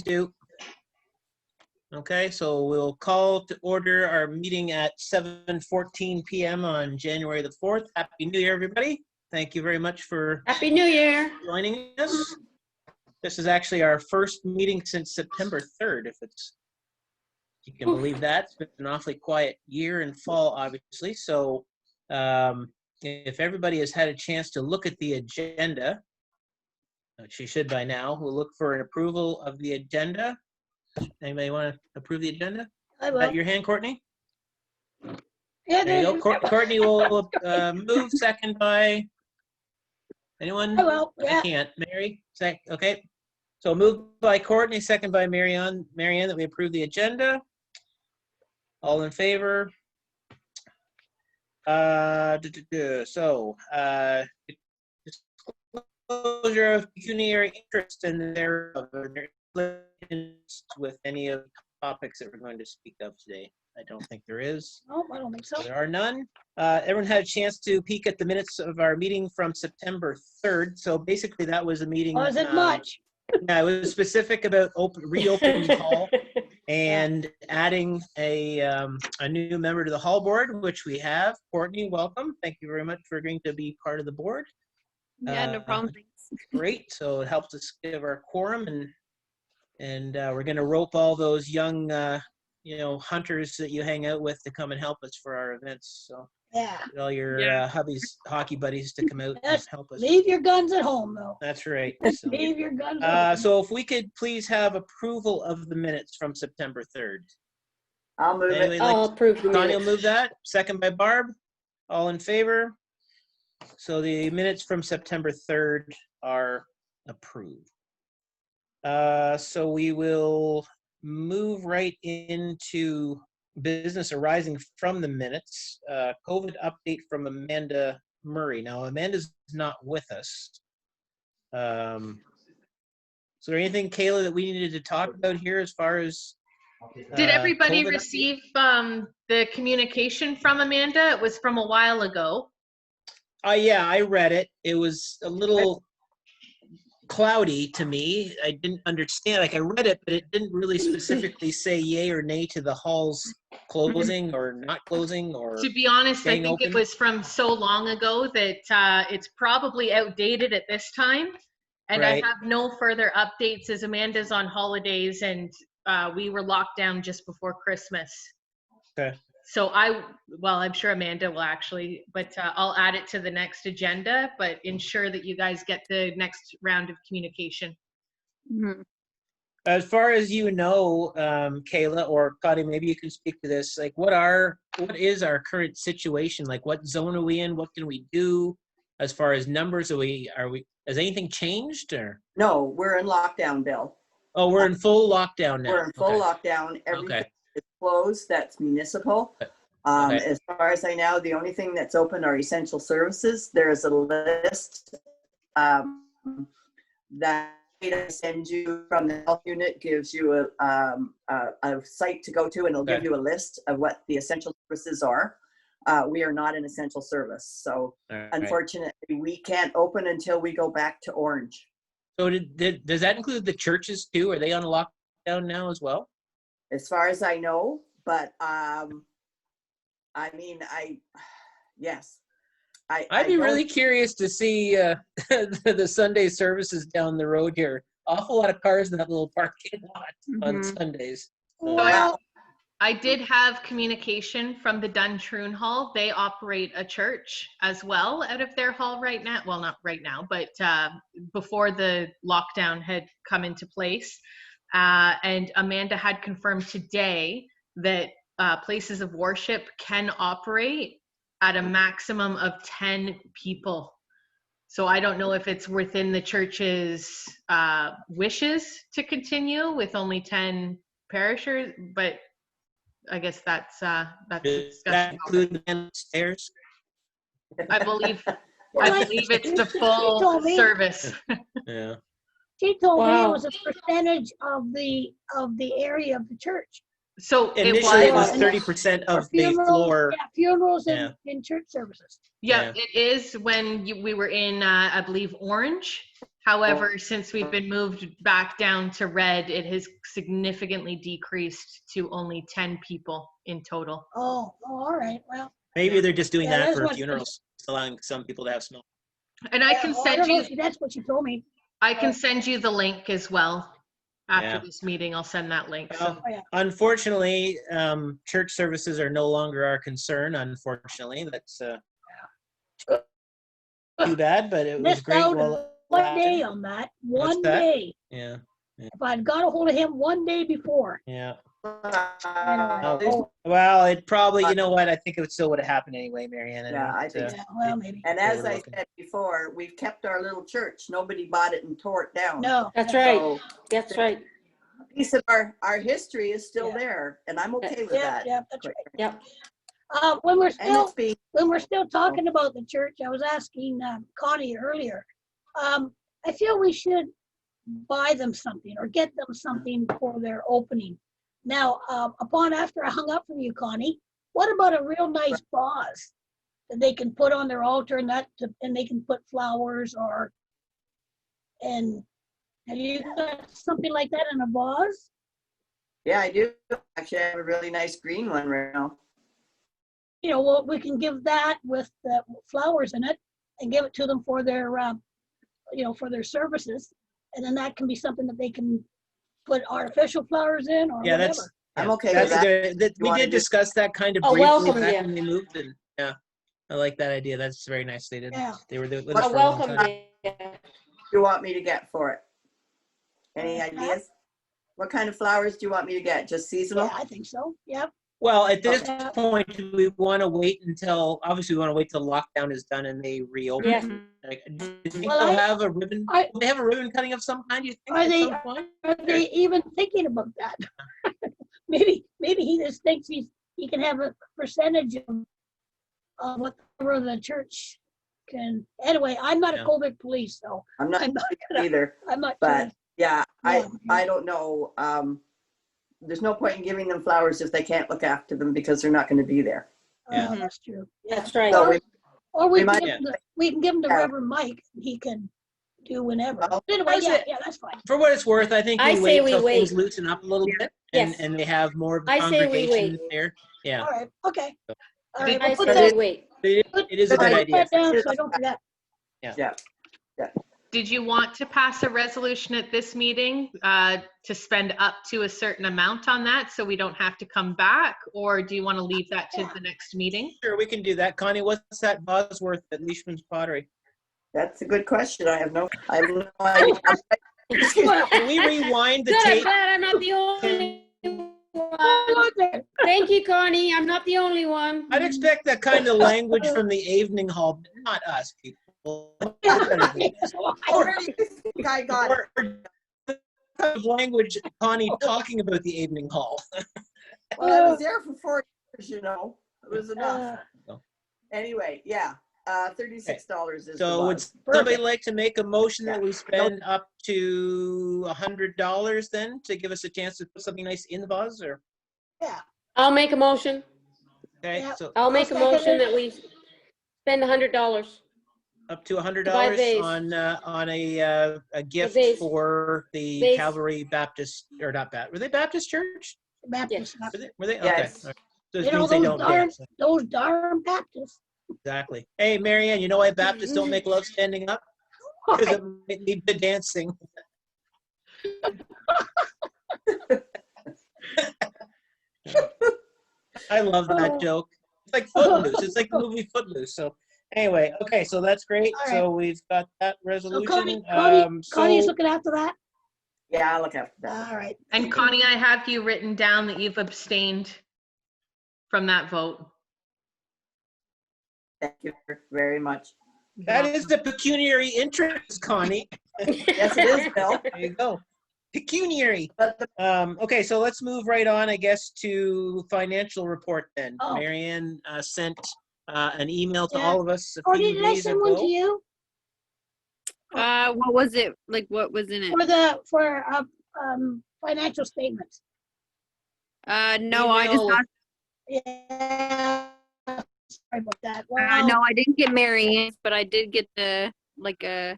do. Okay, so we'll call to order our meeting at 7:14 p.m. on January the 4th. Happy New Year, everybody. Thank you very much for Happy New Year. joining us. This is actually our first meeting since September 3rd, if you can believe that. It's been an awfully quiet year in fall, obviously. So if everybody has had a chance to look at the agenda, which you should by now, we'll look for an approval of the agenda. Anybody want to approve the agenda? I will. Is that your hand, Courtney? Yeah, There you go. Courtney will move, second by anyone? I will. Yeah. I can't. Mary? Okay. So moved by Courtney, second by Marianne, that we approve the agenda. All in favor? So, disclosure of pecuniary interest in their with any of the topics that we're going to speak of today. I don't think there is. No, I don't think so. There are none. Everyone had a chance to peek at the minutes of our meeting from September 3rd. So basically that was a meeting. Wasn't much. Yeah, it was specific about reopening the hall and adding a new member to the hall board, which we have. Courtney, welcome. Thank you very much for agreeing to be part of the board. Yeah, no problem. Great. So it helps us give our quorum, and we're going to rope all those young, hunters that you hang out with to come and help us for our events. So Yeah. get all your hubby's hockey buddies to come out and help us. Leave your guns at home, though. That's right. So, Leave your guns at home. so if we could please have approval of the minutes from September 3rd. I'll move it. I'll approve the Connie will minutes. move that. Second by Barb. All in favor? So the minutes from September 3rd are approved. So we will move right into business arising from the minutes. COVID update from Amanda Murray. Now, Amanda's not with us. So is there anything, Kayla, that we needed to talk about here as far as Did everybody COVID receive the communication from Amanda? It was from a while ago. Yeah, I read it. It was a little cloudy to me. I didn't understand. Like, I read it, but it didn't really specifically say yay or nay to the halls closing or not closing or To be honest, I staying think open. it was from so long ago that it's probably outdated at this time. And Right. I have no further updates as Amanda's on holidays and we were locked down just before Christmas. Okay. So I'm sure Amanda will actually, but I'll add it to the next agenda, but ensure that you guys get the next round of communication. Mhm. As far as you know, Kayla or Connie, maybe you can speak to this. Like, what is our current situation? Like, what zone are we in? What can we do as far as numbers? Has anything changed or? No, we're in lockdown, Bill. Oh, we're in full lockdown now. We're in full Okay. lockdown. Everything Okay. is closed. That's municipal. Okay. As far as I know, the only thing that's open are essential services. There is a list that I send you from the health unit, gives you a site to go to, and it'll give you a list of what the essential services are. We are not an essential service. So All right. unfortunately, we can't open until we go back to orange. So does that include the churches too? Are they on lockdown now as well? As far as I know, but yes. I'd be really curious to see the Sunday services down the road here. Awful lot of cars in that little parking lot on Mhm. Sundays. Well, I did have communication from the Duntroon Hall. They operate a church as well out of their hall right now. Well, not right now, but before the lockdown had come into place. And Amanda had confirmed today that places of worship can operate at a maximum of 10 people. So I don't know if it's within the church's wishes to continue with only 10 parishioners, but I guess that's a Does discussion. that include the man upstairs? I believe Well, it's the she full told me- service. Yeah. she told me it Wow. was a percentage of the area of the church. So Initially, it was was- 30% For of the floor. Yeah, funerals Yeah. and church services. yeah, it is when we were in, I believe, Orange However, since we've been moved back down to red, it has significantly decreased to only 10 people in total. Oh, all right, well. Maybe they're just doing Yeah, that that's for what- funerals, allowing some people to have smoke. And I can well, send don't know, you, see, that's what you told me. I can send you the link as well. After Yeah. this meeting, I'll send that link. So Well, Oh, yeah. unfortunately, church services are no longer our concern. Unfortunately, that's too bad. But it was Missed great out while it one day lasted. on that, What's one that? day. Yeah, If I'd got a hold of him one day before. yeah. Oh, Oh, well, it probably. You know what? I think it still would have happened anyway, Marianne. Yeah, I think yeah, well, maybe. And They as were I looking. said before, we've kept our little church. Nobody bought it and tore it down. No. That's no. right. So That's right. a piece of our history is still Yeah. there, and I'm okay with Yeah, that. yeah, that's quite right. Yep. When we're And still, it's being, when we're still talking about the church, I was asking Connie earlier. I feel we should buy them something or get them something for their opening. Now, after I hung up from you, Connie, what about a real nice vase that they can put on their altar and they can put flowers and have you got something like that in a vase? yeah, I do. Actually, I have a really nice green one right now. You know, well, we can give that with flowers in it and give it to them for their, for their services. And then that can be something that they can put artificial flowers in or Yeah, whatever. that's. I'm yeah, okay that's with a that. good. We wanna did do- discuss that kind of A briefly welcome back gift. when they moved, and yeah, I like that idea. That's very nice. They did. Yeah. They were with A us A for a long welcome time. gift. You want me to get for it? Any Yeah. ideas? What kind of flowers do you want me to get? Just seasonal? Yeah, I think so. Yep. Well, at this Okay. point, we want to wait until, obviously, we want to wait till lockdown is done and they reopen. Yes. Like, do you think Well, they'll I- have a ribbon? I- Will they have a ribbon cutting of some kind, do you think, Are at they- some point? Are they even thinking about that? maybe he just thinks he can have a percentage of whatever the church can. Anyway, I'm not a Yeah. COVID police, so I'm not I'm not gonna. either, I'm not. but yeah, Yeah. I don't know. There's no point in giving them flowers if they can't look after them because they're not going to be there. Yeah. That's true. Yeah. That's right. So we, Or we we can might- give him to Yeah. Reverend Mike. And he can do whenever. Well, Anyway, was yeah, it- yeah, that's fine. For what it's worth, I think I we say wait we till things wait. loosen up a little bit and, Yes. and they have more of the I say we congregation wait. there. Yeah, All right. Okay. All Did- right. I We'll put say that. we wait. it is a I'll good Put idea. that down so I don't forget. yeah. did you want to pass a resolution at this meeting to spend up to a certain amount on that so we don't have to come back? Or do you want to leave that to the next meeting? Sure, we can do that. Connie, what's that vase worth at Leishman's Pottery? That's a good question. I have no idea. Excuse me. Can we rewind the Good, I'm tape? glad I'm not the only one. Go there. Thank you, Connie. I'm not the only one. I'd expect that kind of language from the evening hall, but not us people. Where do you think I got it? Or the kind of language Connie talking about the evening hall. Well, I was there for 4 years, you know. It was enough. Uh, Anyway, yeah, $36 is So the would vase. somebody like to make a motion that Yeah. we spend up to $100 then to give us a chance to put something nice in the vase, or? yeah. I'll make a motion. Okay, Yeah. so I'll make a second motion it. that we spend $100. up to buy $100 vase. on a gift vase. for the Vase. Calvary Baptist, or not Baptist, were they Baptist church? Baptist. Were they? Yes. Okay. all right. So it You know, means they those don't darn, dance. those darn Baptists. Exactly. Hey, Marianne, you know why Baptists don't make love standing up? Because it might lead to dancing. I love that joke. It's like Footloose. It's like the movie Footloose. So anyway, okay, so that's great. All So we've got that So resolution. Connie's So looking after that? Yeah, I'll look after that. All right. And Connie, I have you written down that you've abstained from that vote. Thank you very much. that is the pecuniary interest, Connie. Yes, it is, Bill. There you go. Pecuniary. But the Okay, so let's move right on, I guess, to financial report then. Oh. Marianne sent an email to Yeah. all of us a Or few did I days send one to ago. you? What was it? Like, what was in it? For financial statements? No, I just Email got, Yeah. Sorry about that. Well, no, I didn't get Mary Ann's, but I did get the, like, a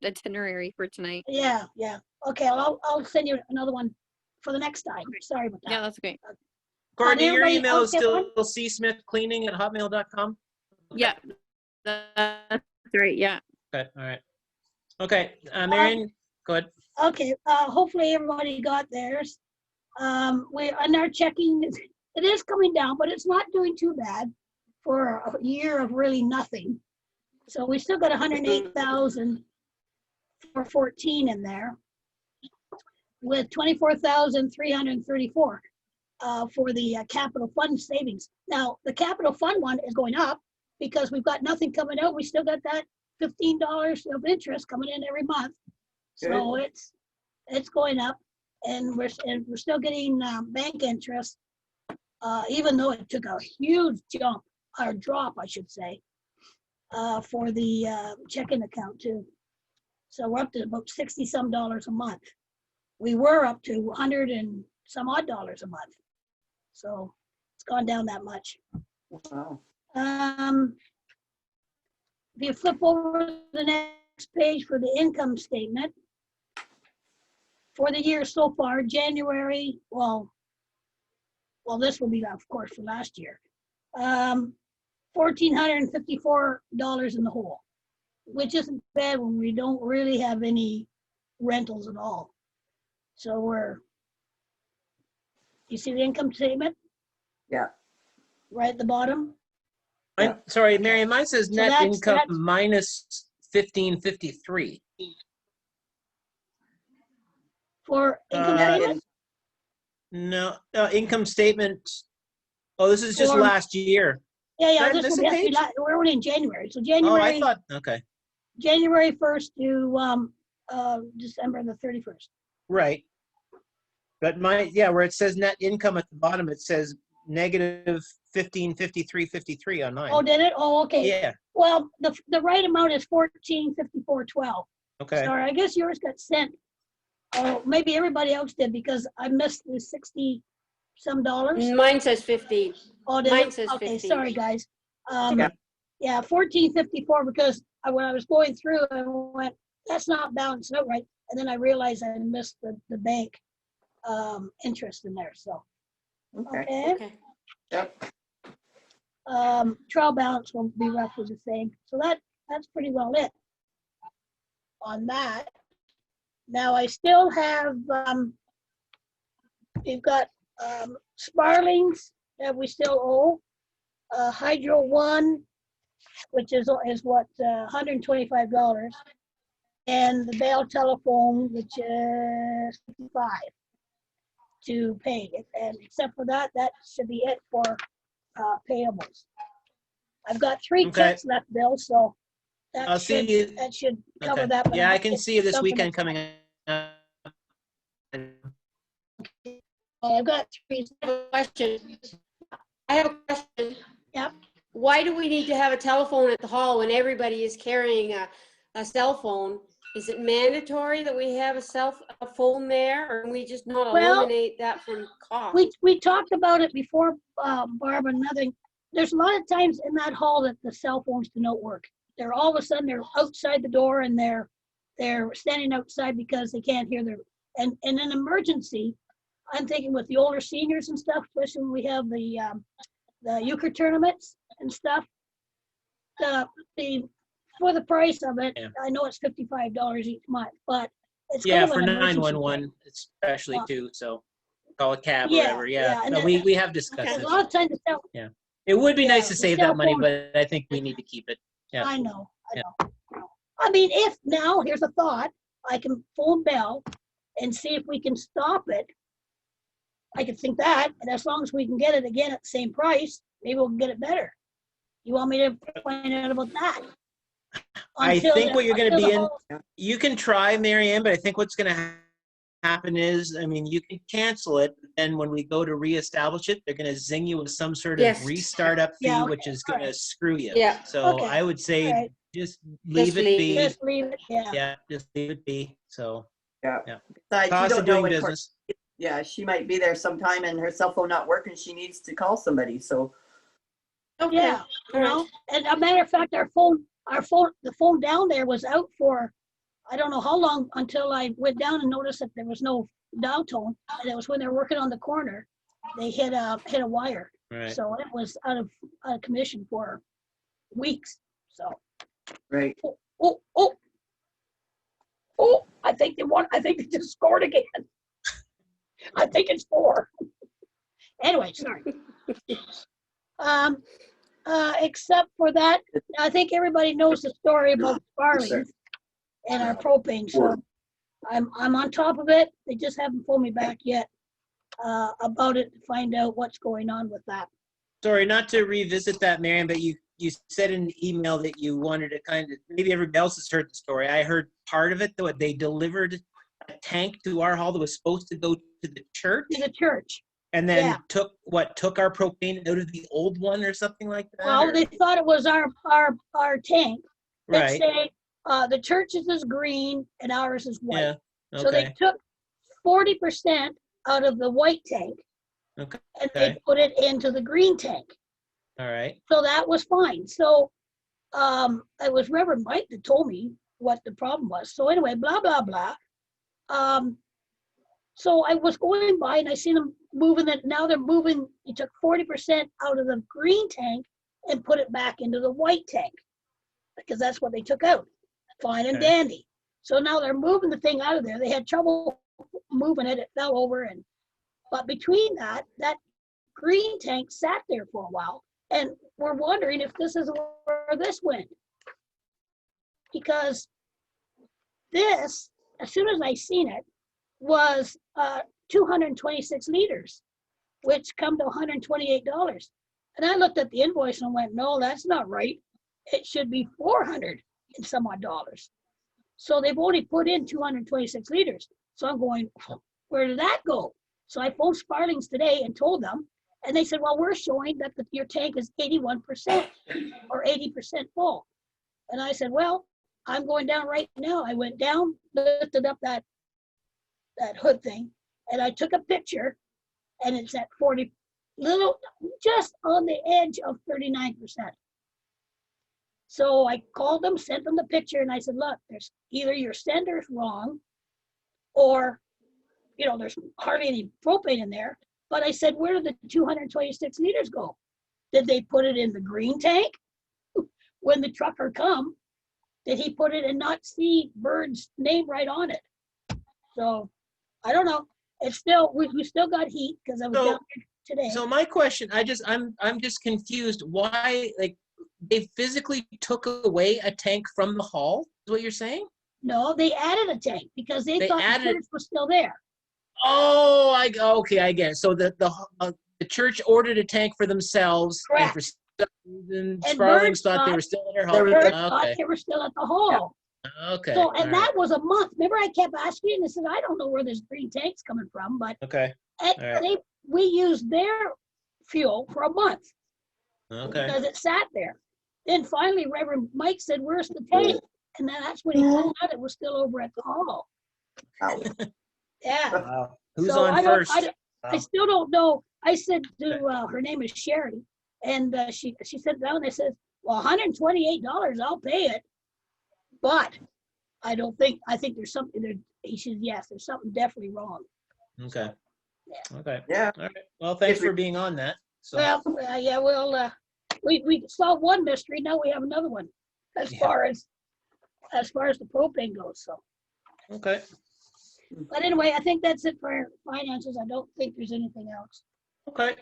itinerary for tonight. Yeah, yeah. Okay, I'll send you another one for the next time. Sorry about that. Yeah, that's great. Courtney, your everybody email is else get still csmithcleaning@hotmail.com? Yeah, that's right. Yeah. Okay, all right. Okay, Marion, go ahead. Okay, hopefully everybody got theirs. We are checking, it is coming down, but it's not doing too bad for a year of really nothing. So we still got 108,000 for 14 in there with 24,334 for the capital fund savings. Now, the capital fund one is going up because we've got nothing coming out. We still got that $15 of interest coming in every month. So it's going up, and we're still getting bank interest, even though it took a huge jump, or drop, I should say, for the checking account too. So we're up to about $60-some a month. We were up to 100 and some odd dollars a month. So it's gone down that much. Wow. If you flip over to the next page for the income statement, for the year so far, January, well, this will be, of course, for last year. $1,454 in the hole, which isn't bad when we don't really have any rentals at all. So you see the income statement? Yeah. Right at the bottom? Yeah. Sorry, Marion, mine says So net that's- income that's- minus 1553. For income Uh, statement? No, income statement. Oh, this is just For- last year. Yeah, Did I this miss will a be, page? we're only in January. So Oh, I January, thought, okay, January 1st to December the 31st. right. But where it says net income at the bottom, it says negative 1553.53 on mine. Oh, did it? Oh, okay. Yeah, Well, the right amount is 1454.12. okay. Sorry, I guess yours got sent. Oh, maybe everybody else did because I missed the $60-some. Mine says 15. Oh, did Mine it? says Okay, 15. sorry, guys. Okay. Yeah, 1454 because when I was going through, I went, that's not balanced out right. And then I realized I missed the bank interest in there. So, Okay. okay. Okay. Yep. Trial balance will be roughly the same. So that's pretty well it on that. Now I still have, we've got Sparlings that we still owe. Hydro One, which is what, $125. And the Bell Telephone, which is $55 to pay. And except for that, that should be it for payables. I've got 3 Okay. checks left, Bill, so I'll that see you. should cover Okay. that. but Yeah, I'll I can get see you this something weekend that's- coming up. Well, I've got 3. Question. I have a question. Yep. Why do we need to have a telephone at the hall when everybody is carrying a cell phone? Is it mandatory that we have a phone there, or can we just not Well, eliminate that from cost? We talked about it before, Barb, and nothing. There's a lot of times in that hall that the cell phones do not work. They're all of a sudden they're outside the door and they're standing outside because they can't hear and in an emergency, I'm thinking with the older seniors and stuff, especially when we have the euchre tournaments and stuff. For the price of it, Yeah. I know it's $55 each month, but it's Yeah, kind of for an emergency 911 especially Uh, too, so call a cab or yeah, whatever, yeah. yeah, and No, that- we have discussed because this. a lot of times the cell, It would be yeah, nice to the save cell that money, phone- but I think we need to keep it. Yeah. I know. Yeah. I mean, if now, here's a thought, I can phone Bell and see if we can stop it. I could think that, and as long as we can get it again at the same price, maybe we'll get it better. You want me to find out about that? I think what you're gonna until be the in, whole- you can try, Mary Ann, but I think what's gonna happen is, I mean, you can cancel it, and when we go to reestablish it, they're gonna zing you with some sort of Yes. restart up fee, Yeah, okay, which is all gonna right. screw you. Yeah. So Okay, I would say, all right. just leave it leave be. it. Just leave it, yeah. Yeah, just leave it be, so. Yeah. Yeah. Besides, you Cost don't of know doing when business. yeah, she might be there sometime and her cell phone not working. She needs to call somebody. So Okay. Yeah, you All right. know, and a matter of fact, the phone down there was out for I don't know how long until I went down and noticed that there was no dial tone. And it was when they were working on the corner, they hit a wire. Right. So it was out of commission for weeks. So, Right. oh, I think they just scored again. I think it's 4. Anyway, sorry. Except for that, I think everybody knows the story about Sparlings and our propane. So I'm on top of it. They just haven't pulled me back yet about it to find out what's going on with that. Sorry, not to revisit that, Marion, but you said in the email that you wanted to kind of, maybe everybody else has heard the story. I heard part of it, though. They delivered a tank to our hall that was supposed to go to the church. To the church. And then Yeah. took our propane out of the old one or something like that? Well, or- they thought it was our tank. They Right, say the church's is green and ours is white. yeah, So they okay, took 40% out of the white tank okay, and they put it into the green tank. all right, So that was fine. So it was Reverend Mike that told me what the problem was. So anyway, blah, blah, blah. So I was going by and I seen them moving it. Now they're moving, he took 40% out of the green tank and put it back into the white tank because that's what they took out. Fine and Okay. dandy. So now they're moving the thing out of there. They had trouble moving it. It fell over. But between that green tank sat there for a while. And we're wondering if this is where this went. Because this, as soon as I seen it, was 226 liters, which come to $128. And I looked at the invoice and went, no, that's not right. It should be 400 and some odd dollars. So they've only put in 226 liters. So I'm going, where did that go? So I phoned Sparlings today and told them, and they said, well, we're showing that your tank is 81% or 80% full. And I said, well, I'm going down right now. I went down, lifted up that hood thing, and I took a picture, and it's at 40, just on the edge of 39%. So I called them, sent them the picture, and I said, look, there's either your sender's wrong, or, there's hardly any propane in there. But I said, where did the 226 liters go? Did they put it in the green tank? When the trucker come, did he put it and not see Bird's name right on it? So I don't know. It's still, we still got heat because I was down here today. So my question, I'm just confused. Why, they physically took away a tank from the hall? Is what you're saying? No, they added a tank because they thought the church was still there. Oh, okay, I get it. So the church ordered a tank for themselves. Correct. And for some reason, And Sparlings Birds thought they thought- were still in their hall. Birds Okay, thought they were still at the hall. okay. So, all and right, that was a month. Remember, I kept asking, and I said, I don't know where this green tank's coming from, but okay, all right. we used their fuel for a month Okay. because it sat there. Then finally, Reverend Mike said, where's the tank? And then that's when he found out it was still over at the hall. Wow. Yeah. Wow. Who's So on I don't- first? I still don't know. I said to her name is Sherry, and she sat down and I said, well, $128, I'll pay it. But I think there's something there. He said, yes, there's something definitely wrong. Okay. Yeah. Okay. Yeah. All right. Well, thanks for being on that. So, Well, yeah, well, we solved one mystery. Now we have another one as Yeah. far as the propane goes. So, okay. but anyway, I think that's it for finances. I don't think there's anything else. Okay.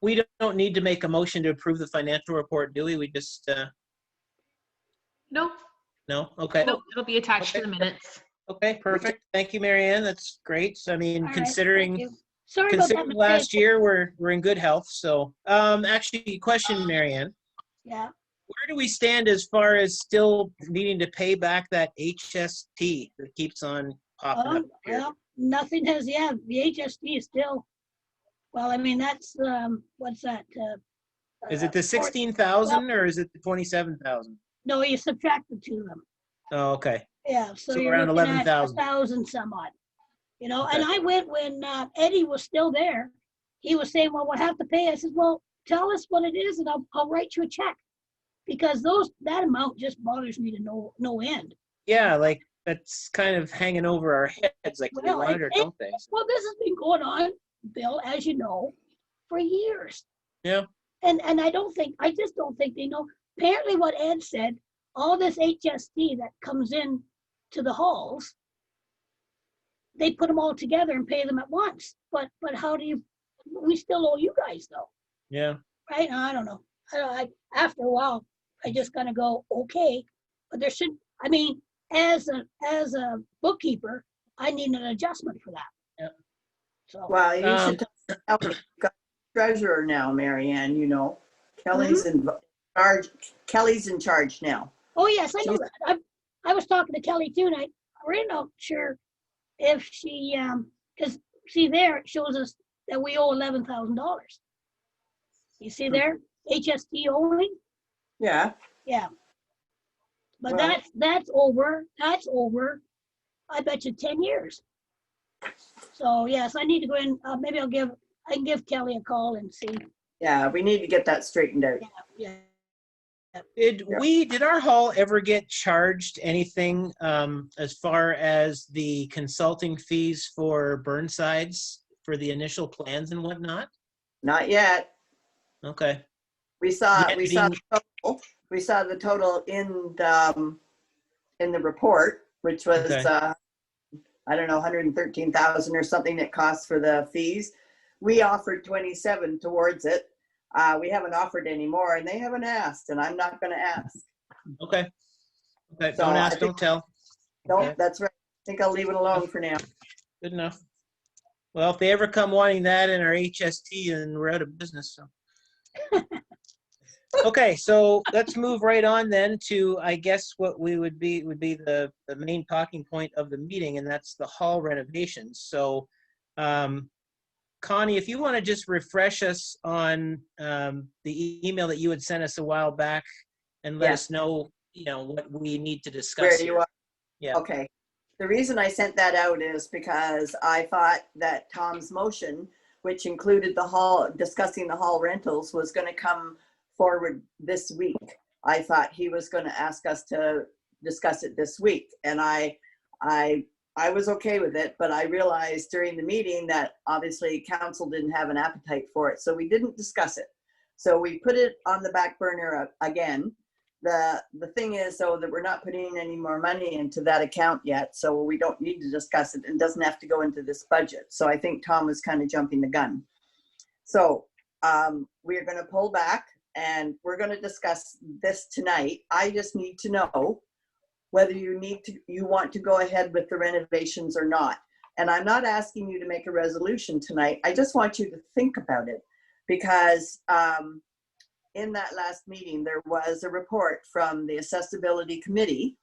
We don't need to make a motion to approve the financial report, do we? We just, No, no? Okay. no, it'll be attached to Okay. the minutes. Okay, perfect. Thank you, Marianne. That's great. I mean, All right, considering thank you. Sorry about that considering last mistake. year, we're in good health. So, actually, question, Marianne. Yeah. Where do we stand as far as still needing to pay back that HST that keeps on popping up here? Well, nothing has, yeah, the HST is still, well, I mean, that's, what's that? Is it the 16,000 or is it the 27,000? No, you subtract the two of them. Oh, okay. Yeah, so So you're around looking at 11,000. 1,000 some odd. And Okay. I went when Eddie was still there. He was saying, well, we'll have to pay. I said, well, tell us what it is and I'll write you a check. because that amount just bothers me to no end. Yeah, like that's kind of hanging over our heads. Like, do we Well, want it or don't they? Well, this has been going on, Bill, as you know, for years. Yeah. And I just don't think they know. Apparently what Ed said, all this HST that comes in to the halls, they put them all together and pay them at once. But how do you, we still owe you guys though, Yeah. right? I don't know. After a while, I just kind of go, okay, but there should, I mean, as a bookkeeper, I need an adjustment for that. Yeah. So. Well, you should tell me, you've got treasurer now, Marianne, you know. Kelly's in charge. Kelly's in charge now. Oh, yes, I know that. I was talking to Kelly too, and I'm really not sure if she, because see there, it shows us that we owe $11,000. You see there, HST owing? Yeah. Yeah. But Well- that's over, I bet you 10 years. So yes, I need to go in, maybe I can give Kelly a call and see. Yeah, we need to get that straightened out. Yeah. Did our hall ever get charged anything as far as the consulting fees for Burnsides for the initial plans and whatnot? Not yet. Okay. We saw Yeah, the total in the report, which was Okay. I don't know, 113,000 or something it costs for the fees. We offered 27 towards it. We haven't offered any more, and they haven't asked, and I'm not going to ask. Okay. Okay. So Don't I ask, think- don't tell. No, Okay. that's right. I think I'll leave it alone for now. Good enough. Well, if they ever come wanting that in our HST, then we're out of business. So. Okay, so let's move right on then to, I guess, what would be the main talking point of the meeting, and that's the hall renovations. So, Connie, if you want to just refresh us on the email that you had sent us a while back, and let Yeah. us know, what we need to discuss. Where here. you are. Yeah. Okay. The reason I sent that out is because I thought that Tom's motion, which included discussing the hall rentals, was going to come forward this week. I thought he was going to ask us to discuss it this week, and I was okay with it, but I realized during the meeting that obviously council didn't have an appetite for it, so we didn't discuss it. So we put it on the back burner again. The thing is, though, that we're not putting any more money into that account yet, so we don't need to discuss it. It doesn't have to go into this budget. So I think Tom was kind of jumping the gun. So we're going to pull back, and we're going to discuss this tonight. I just need to know whether you want to go ahead with the renovations or not. And I'm not asking you to make a resolution tonight. I just want you to think about it, because in that last meeting, there was a report from the Accessibility Committee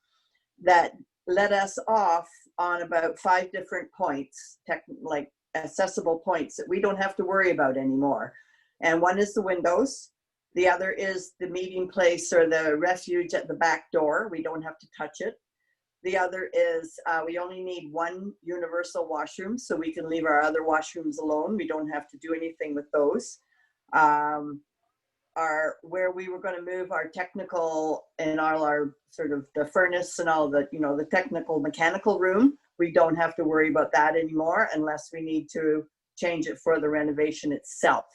that let us off on about 5 different points, like accessible points that we don't have to worry about anymore. And one is the windows. The other is the meeting place or the refuge at the back door. We don't have to touch it. The other is we only need 1 universal washroom, so we can leave our other washrooms alone. We don't have to do anything with those. Where we were going to move our technical and all our sort of the furnace and all the, the technical mechanical room, we don't have to worry about that anymore unless we need to change it for the renovation itself.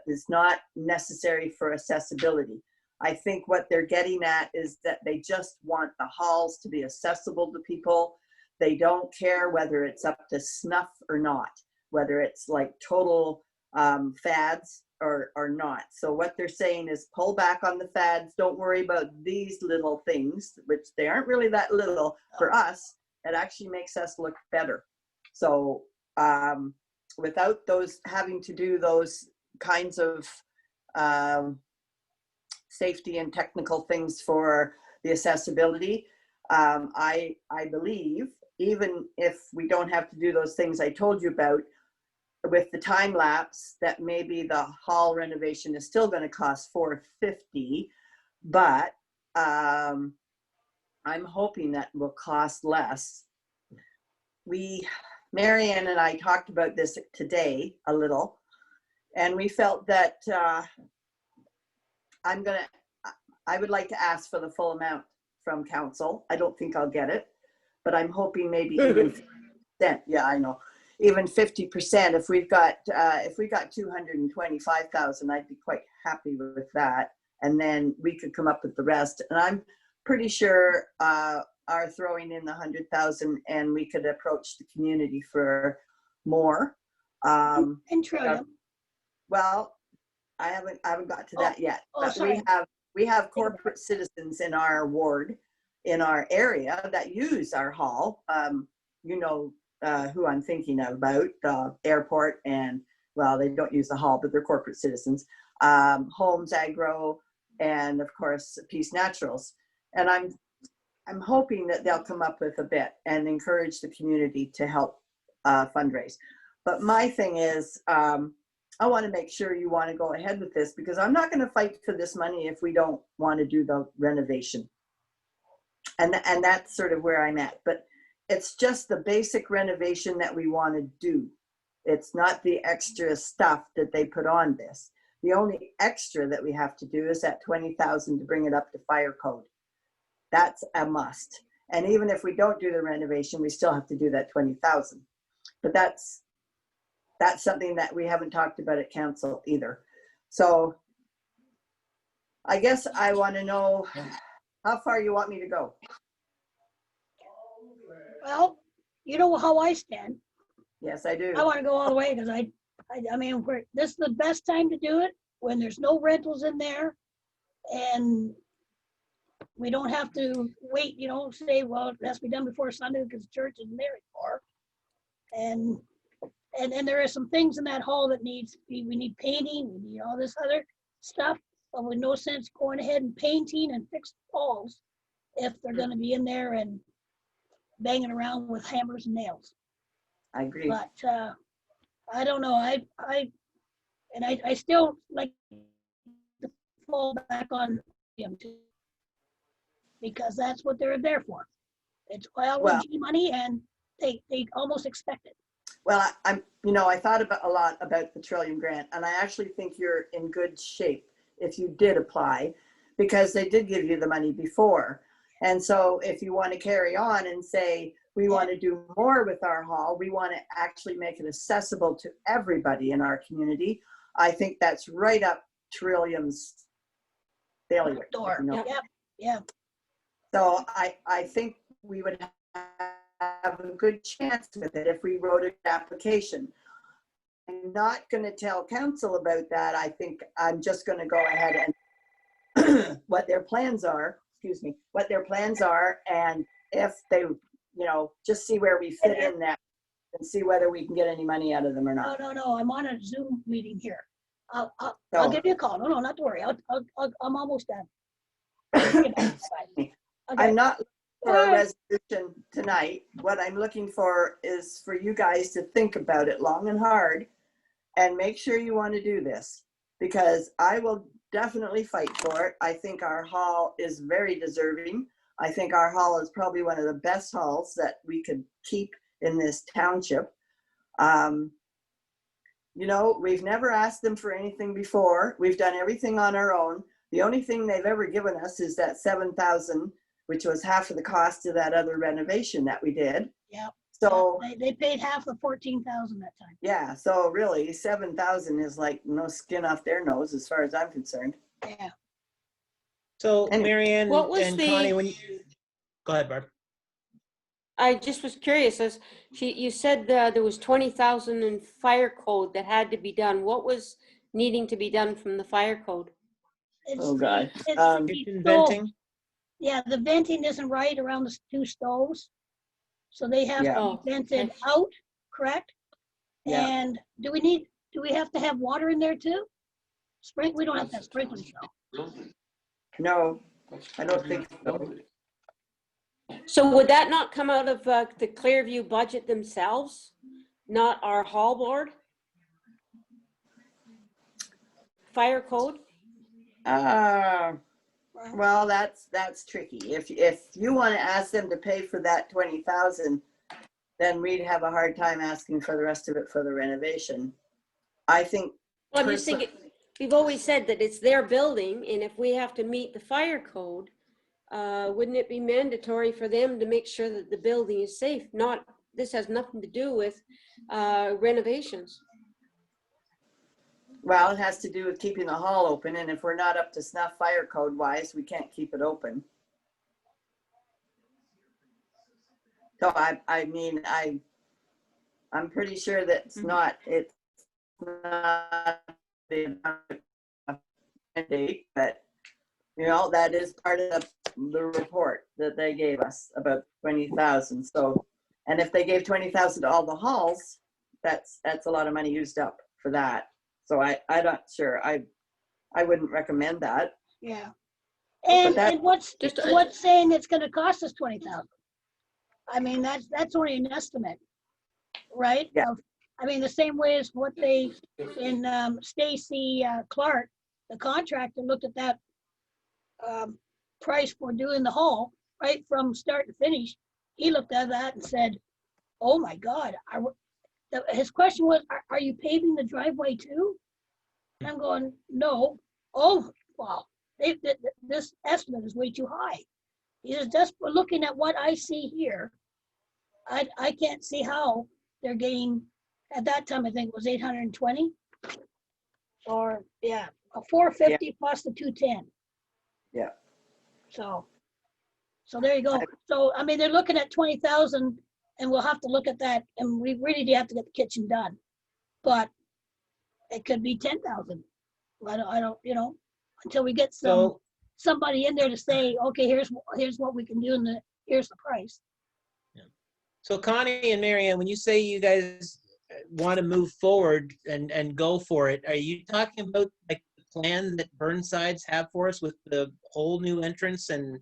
It's not necessary for accessibility. I think what they're getting at is that they just want the halls to be accessible to people. They don't care whether it's up to snuff or not, whether it's like total fads or not. So what they're saying is pull back on the fads. Don't worry about these little things, which they aren't really that little for us. It actually makes us look better. So without those having to do those kinds of safety and technical things for the accessibility, I believe even if we don't have to do those things I told you about, with the time lapse, that maybe the hall renovation is still going to cost $450, but I'm hoping that will cost less. Marianne and I talked about this today a little, and we felt that I would like to ask for the full amount from council. I don't think I'll get it, but I'm hoping maybe even 50%. Yeah, I know. Even 50%. If we got 225,000, I'd be quite happy with that. And then we could come up with the rest. And I'm pretty sure are throwing in the 100,000, and we could approach the community for more. And Trillium. Well, I haven't got to that yet. Oh, But sorry. we have corporate citizens in our ward, in our area, that use our hall. You know who I'm thinking about, the airport, and well, they don't use the hall, but they're corporate citizens. Homes Agro, and of course Peace Naturals. And I'm hoping that they'll come up with a bit and encourage the community to help fundraise. But my thing is, I want to make sure you want to go ahead with this, because I'm not going to fight for this money if we don't want to do the renovation. And that's sort of where I'm at. But it's just the basic renovation that we want to do. It's not the extra stuff that they put on this. The only extra that we have to do is that 20,000 to bring it up to fire code. That's a must. And even if we don't do the renovation, we still have to do that 20,000. But that's something that we haven't talked about at council either. So I guess I want to know how far you want me to go. Well, you know how I stand. Yes, I do. I want to go all the way because I mean, this is the best time to do it when there's no rentals in there, and we don't have to wait, you know, say, well, it has to be done before Sunday because church isn't there anymore. And there are some things in that hall that we need painting, we need all this other stuff, but with no sense going ahead and painting and fixing walls if they're going to be in there and banging around with hammers and nails. I agree. But I don't know. I still like to fall back on them too, because that's what they're there for. It's LG money, and they almost expect it. Well, I thought a lot about the Trillium grant, and I actually think you're in good shape if you did apply, because they did give you the money before. And so if you want to carry on and say, we want to do more with our hall, we want to actually make it accessible to everybody in our community, I think that's right up Trillium's bailiwick. Door. You know? Yep. Yeah. So I think we would have a good chance with it if we wrote an application. I'm not going to tell council about that. I think I'm just going to go ahead and what their plans are, and if they, just see where we fit in that and see whether we can get any money out of them or not. No, I'm on a Zoom meeting here. I'll give you a call. No, not to worry. I'm almost done. Okay. I'm not looking for a resolution tonight. What I'm looking for is for you guys to think about it long and hard and make sure you want to do this, because I will definitely fight for it. I think our hall is very deserving. I think our hall is probably one of the best halls that we could keep in this township. We've never asked them for anything before. We've done everything on our own. The only thing they've ever given us is that 7,000, which was half of the cost of that other renovation that we did. Yeah. So they paid half the 14,000 that time. Yeah. So really 7,000 is like no skin off their nose as far as I'm concerned. Yeah. So Marianne What was and Connie, go ahead, Barb. I just was curious, you said there was 20,000 in fire code that had to be done. What was needing to be done from the fire code? Oh God. Kitchen venting. Yeah, the venting isn't right around the two stoves. So they have to be vented out, correct? Yeah. And do we have to have water in there too? We don't have to have sprinklers though. No, I don't think so. So would that not come out of the Clearview budget themselves, not our hall board? Fire code? Well, that's tricky. If you want to ask them to pay for that 20,000, then we'd have a hard time asking for the rest of it for the renovation. I think. Well, I'm just thinking, we've always said that it's their building, and if we have to meet the fire code, wouldn't it be mandatory for them to make sure that the building is safe? Not, this has nothing to do with renovations. Well, it has to do with keeping the hall open, and if we're not up to snuff fire code wise, we can't keep it open. So I mean, I'm pretty sure that it's not the mandate, but you know, that is part of the report that they gave us about 20,000. So, and if they gave 20,000 to all the halls, that's a lot of money used up for that. So I'm not sure. I wouldn't recommend that. Yeah. And what's saying it's going to cost us 20,000? I mean, that's only an estimate, right? Yeah. I mean, the same way as what they, in Stacy Clark, the contractor, looked at that price for doing the hall, right, from start to finish. He looked at that and said, oh my God. His question was, are you paving the driveway too? And I'm going, no. Oh, wow. This estimate is way too high. He says, just for looking at what I see here, I can't see how they're getting, at that time, I think it was 820. Or, yeah, a 450 plus the 210. Yeah. So there you go. So, I mean, they're looking at 20,000, and we'll have to look at that, and we really do have to get the kitchen done. But it could be 10,000. I don't, you know, until we get somebody in there to say, okay, here's what we can do, and here's the price. Yeah. So Connie and Marianne, when you say you guys want to move forward and go for it, are you talking about like the plan that Burnsides have for us with the whole new entrance and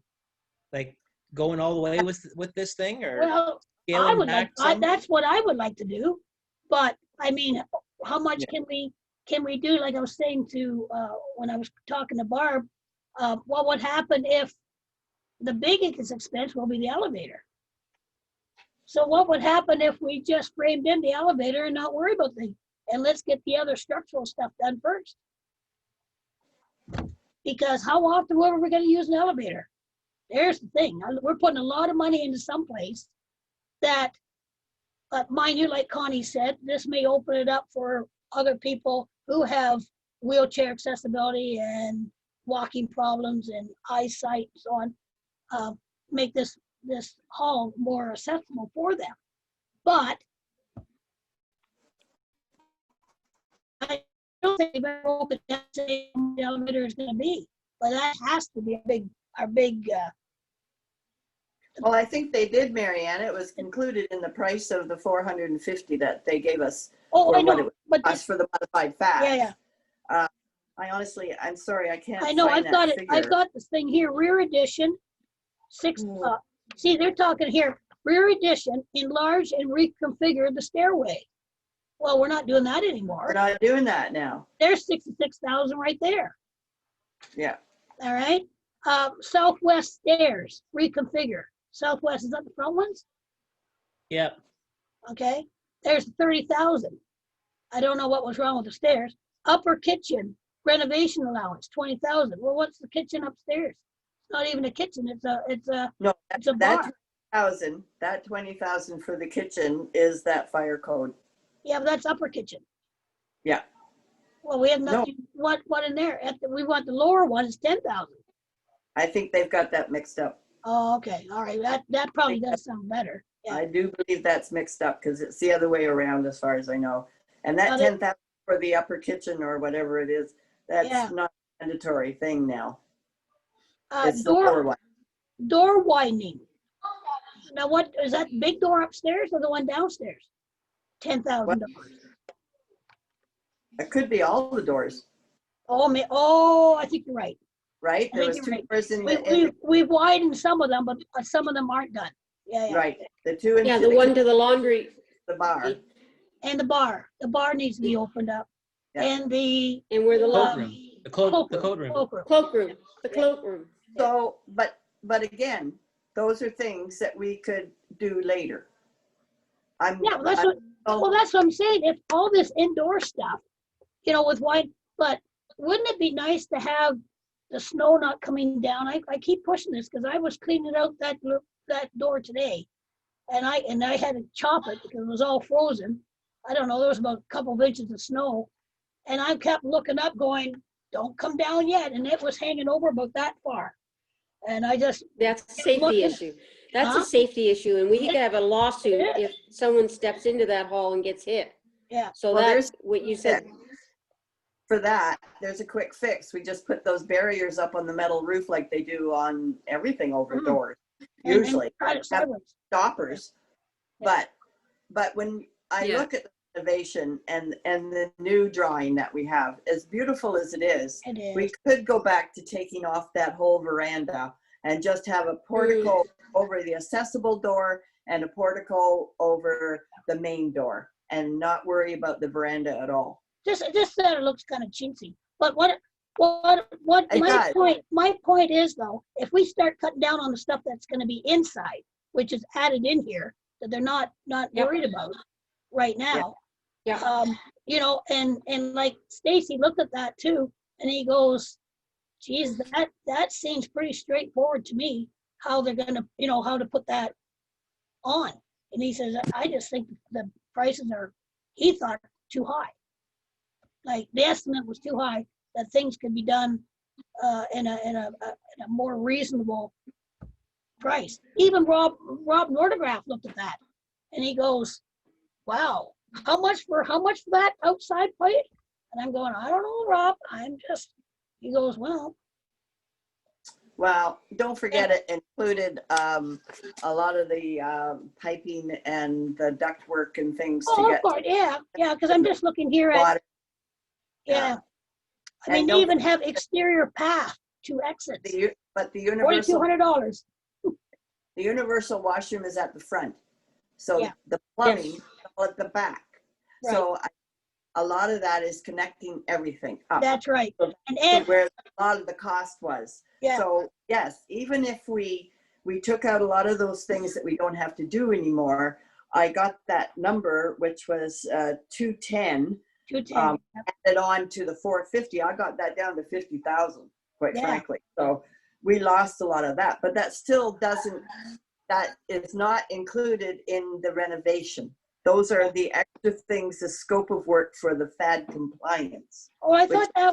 like going all the way with this thing, or Well, scaling back some? that's what I would like to do, but I mean, how much can we do? Like I was saying to when I was talking to Barb, what would happen if the biggest expense will be the elevator? So what would happen if we just framed in the elevator and not worry about and let's get the other structural stuff done first? Because how often were we going to use an elevator? There's the thing. We're putting a lot of money into some place that, mind you, like Connie said, this may open it up for other people who have wheelchair accessibility and walking problems and eyesight and so on, make this hall more accessible for them. But I don't think we've ever opened that same the elevator is going to be. But that has to be our big. Well, I think they did, Marianne. It was included in the price of the 450 that they gave us. Oh, I know, what it but was for the modified fat. Yeah. I'm sorry, I can't. I know. Find I've got that it. I've got this thing here. Rear addition, 6. See, they're talking here. Rear addition, enlarge and reconfigure the stairway. Well, we're not doing that anymore. We're not doing that now. There's 66,000 right there. Yeah. All right. Southwest stairs, reconfigure. Southwest, is that the front ones? Yeah. Okay. There's 30,000. I don't know what was wrong with the stairs. Upper kitchen, renovation allowance, 20,000. Well, what's the kitchen upstairs? It's not even a kitchen. It's a No, it's a bar. That 20,000 for the kitchen is that fire code. Yeah, but that's upper kitchen. Yeah. Well, we have nothing. What in there? We want the lower one is 10,000. I think they've got that mixed up. Oh, okay. All right. That probably does sound better. Yeah. I do believe that's mixed up because it's the other way around as far as I know. And that 10,000 for the upper kitchen or whatever it is, that's not a mandatory thing now. It's the lower one. Door widening. Now, what is that big door upstairs or the one downstairs? $10,000. It could be all the doors. Oh, I think you're right. Right? There was 2 doors in we've widened some of them, but some of them aren't done. Yeah. Right. The 2 in the one to the laundry. the bar. And the bar. The bar needs to be opened up. Yeah. And where the Cloakroom. The cloakroom. Cloakroom. The cloakroom. So, but again, those are things that we could do later. That's what I'm saying. If all this indoor stuff, with wide, but wouldn't it be nice to have the snow not coming down? I keep pushing this because I was cleaning out that door today, and I had to chop it because it was all frozen. I don't know, there was about a couple of inches of snow, and I kept looking up going, don't come down yet, and it was hanging over about that far. And I just, That's a safety looking- issue. That's Huh? a safety issue, and we could have a lawsuit It if someone steps into that hall and gets hit. yeah, So Well, that's there's- what you said. For that, there's a quick fix. We just put those barriers up on the metal roof like they do on everything over Mhm. doors, and usually. try it sideways. Stoppers. Yeah. But when I Yeah. look at the renovation and the new drawing that we have, as beautiful as it is, It is. we could go back to taking off that whole veranda and just have a portico over the accessible door and a portico over the main door and not worry about the veranda at all. Just that it looks kind of chintzy. But what It does. my point is though, if we start cutting down on the stuff that's going to be inside, which is added in here, that they're not Yep. worried about right now. Yeah. You know, and like Stacy looked at that too, and he goes, geez, that seems pretty straightforward to me, how they're gonna, you know, how to put that on. And he says, I just think the prices are, he thought, too high. Like the estimate was too high, that things could be done in a more reasonable price. Even Rob Nordegraff looked at that, and he goes, wow, how much for that outside plate? And I'm going, I don't know, Rob. He goes, well, Well, don't forget it included a lot of the piping and the ductwork and things to oh, of get course, yeah, because I'm just looking here at, water. yeah. I And mean, they don't even have exterior path to exits, But the universal $4,200. the universal washroom is at the front, so Yeah. the plumbing is all at the back. So a lot of that is connecting everything up That's right. to And Ed, where a lot of the cost was. yeah, So yes, even if we took out a lot of those things that we don't have to do anymore, I got that number, which was 210, 210. added on to the 450. I got that down to 50,000, quite Yeah. frankly. So we lost a lot of that, but that still doesn't, that is not included in the renovation. Those are the extra things, the scope of work for the FAD compliance. Oh, I thought that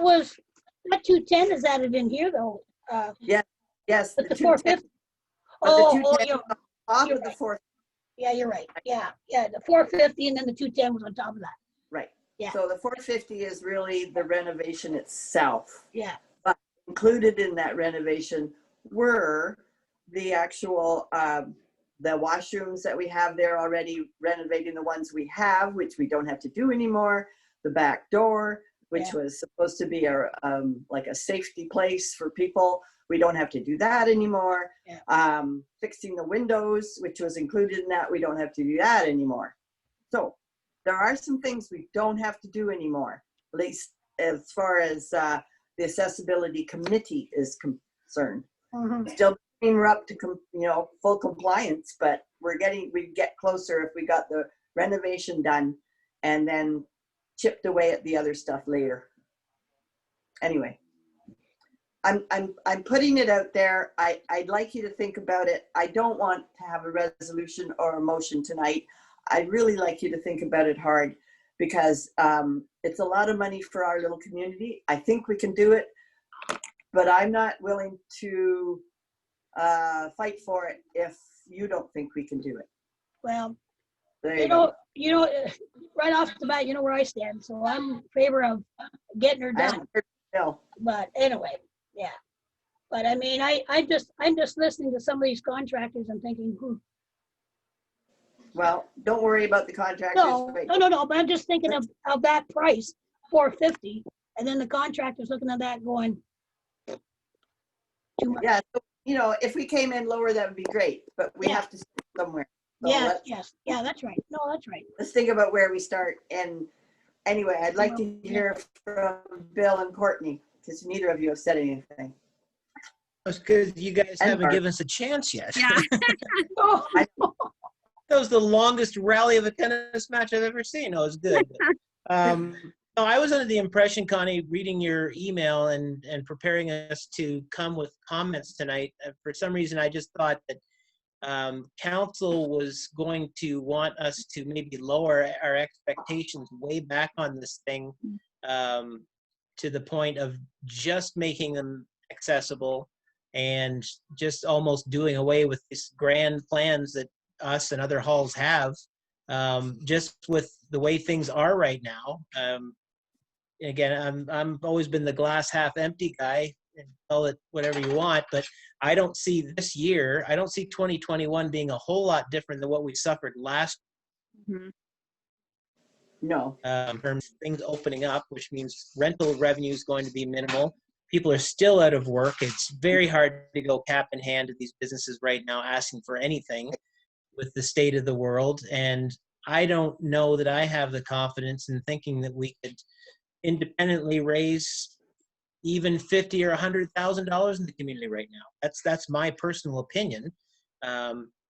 210 is added in here though. Yes, But the 210, 450. but the Oh, 210 you're, on top you're of the right. 450. yeah, you're right. Yeah, the 450 and then the 210 was on top of that. Right. Yeah. So the 450 is really the renovation itself. Yeah, Included in that renovation were the actual, the washrooms that we have there already, renovating the ones we have, which we don't have to do anymore. The back door, which was supposed to be like a safety place for people. We don't have to do that anymore. Yeah. Fixing the windows, which was included in that, we don't have to do that anymore. So there are some things we don't have to do anymore, at least as far as the accessibility committee is concerned. mhm. Still, we're up to full compliance, but we'd get closer if we got the renovation done and then chipped away at the other stuff later. Anyway, I'm putting it out there. I'd like you to think about it. I don't want to have a resolution or a motion tonight. I'd really like you to think about it hard, because it's a lot of money for our little community. I think we can do it, but I'm not willing to fight for it if you don't think we can do it. Well, There you you go. know, right off the bat, you know where I stand. So I'm in favor of getting her I done. haven't heard the bill. But anyway, yeah. But I mean, I'm just listening to some of these contractors and thinking, Well, don't worry about the contractors. no. But I'm just thinking of that price, 450, and then the contractors looking at that going, too much. Yeah, so, if we came in lower, that would be great, but we Yeah. have to start somewhere. So Yes, yeah, that's right. No, that's right. let's think about where we start. And anyway, I'd like to hear from Bill and Courtney, because neither of you have said anything. That's because you guys And haven't Bart. given us a chance yet. Yeah. Oh, That was the longest rally of a tennis match I've ever seen. It was good. No, I was under the impression, Connie, reading your email and preparing us to come with comments tonight. For some reason, I just thought that council was going to want us to maybe lower our expectations way back on this thing, to the point of just making them accessible and just almost doing away with these grand plans that us and other halls have, just with the way things are right now. Again, I'm always been the glass half empty guy, and call it whatever you want, but I don't see this year, I don't see 2021 being a whole lot different than what we suffered last Mhm. No. in terms of things opening up, which means rental revenue is going to be minimal. People are still out of work. It's very hard to go cap in hand to these businesses right now asking for anything with the state of the world. And I don't know that I have the confidence in thinking that we could independently raise even $50,000 or $100,000 in the community right now. That's my personal opinion.